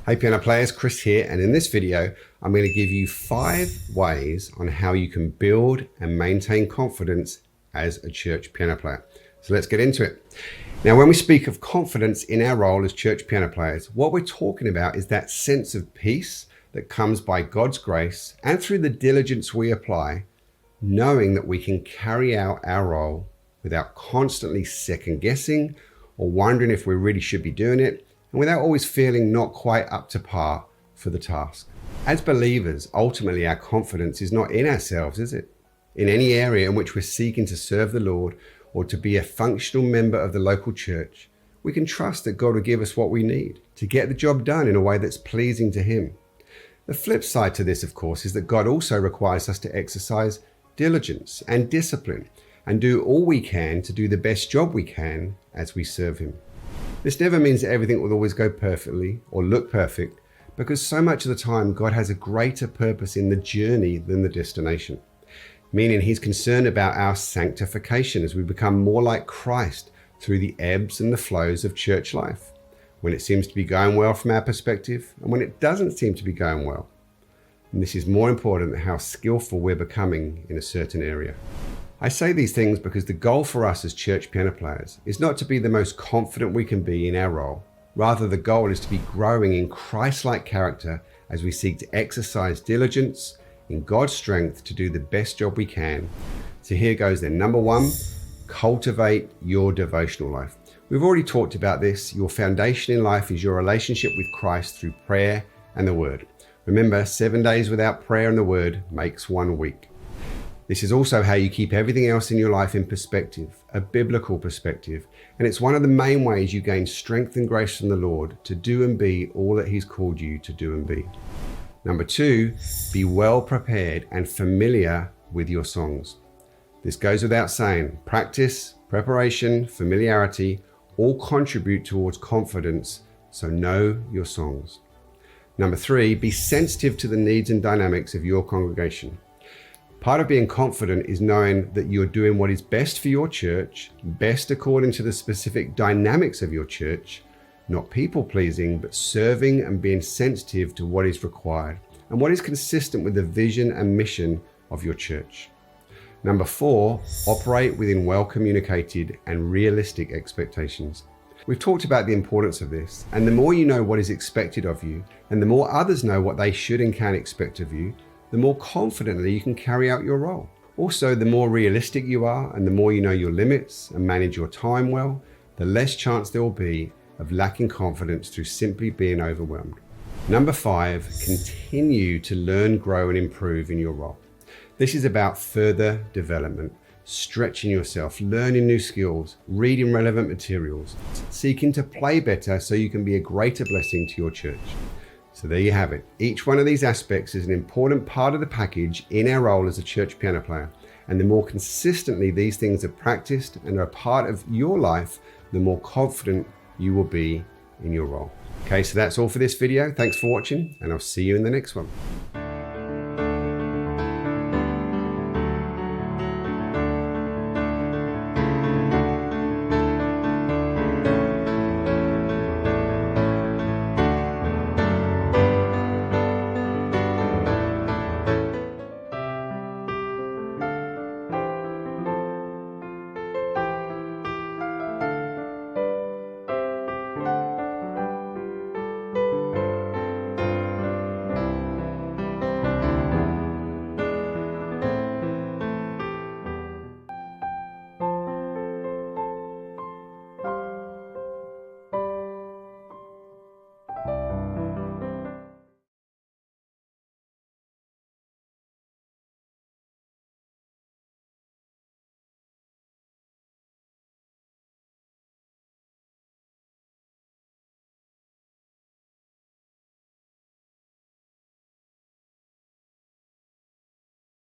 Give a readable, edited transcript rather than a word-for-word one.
Hey piano players, Chris here, and in this video I'm going to give you 5 ways on how you can build and maintain confidence as a church piano player. So let's get into it. Now, when we speak of confidence in our role as church piano players, what we're talking about is that sense of peace that comes by God's grace and through the diligence we apply, knowing that we can carry out our role without constantly second guessing or wondering if we really should be doing it, and without always feeling not quite up to par for the task. As believers, ultimately our confidence is not in ourselves, is it? In any area in which we're seeking to serve the Lord or to be a functional member of the local church, we can trust that God will give us what we need to get the job done in a way that's pleasing to Him. The flip side to this, of course, is that God also requires us to exercise diligence and discipline and do all we can to do the best job we can as we serve Him. This never means that everything will always go perfectly or look perfect, because so much of the time God has a greater purpose in the journey than the destination, meaning He's concerned about our sanctification as we become more like Christ through the ebbs and the flows of church life, when it seems to be going well from our perspective and when it doesn't seem to be going well. And this is more important than how skillful we're becoming in a certain area. I say these things because the goal for us as church piano players is not to be the most confident we can be in our role. Rather, the goal is to be growing in Christ-like character as we seek to exercise diligence in God's strength to do the best job we can. So here goes then. Number 1, cultivate your devotional life. We've already talked about this. Your foundation in life is your relationship with Christ through prayer and the Word. Remember, 7 days without prayer and the Word makes 1 week. This is also how you keep everything else in your life in perspective, a biblical perspective, and it's one of the main ways you gain strength and grace from the Lord to do and be all that He's called you to do and be. Number 2, be well prepared and familiar with your songs. This goes without saying. Practice, preparation, familiarity all contribute towards confidence, so know your songs. Number 3, be sensitive to the needs and dynamics of your congregation. Part of being confident is knowing that you're doing what is best for your church, best according to the specific dynamics of your church, not people pleasing, but serving and being sensitive to what is required and what is consistent with the vision and mission of your church. Number 4, operate within well communicated and realistic expectations. We've talked about the importance of this, and the more you know what is expected of you, and the more others know what they should and can expect of you, the more confidently you can carry out your role. Also, the more realistic you are and the more you know your limits and manage your time well, the less chance there will be of lacking confidence through simply being overwhelmed. Number 5, continue to learn, grow, and improve in your role. This is about further development, stretching yourself, learning new skills, reading relevant materials, seeking to play better so you can be a greater blessing to your church. So there you have it. Each one of these aspects is an important part of the package in our role as a church piano player. And the more consistently these things are practiced and are a part of your life, the more confident you will be in your role. Okay, so that's all for this video. Thanks for watching, and I'll see you in the next one.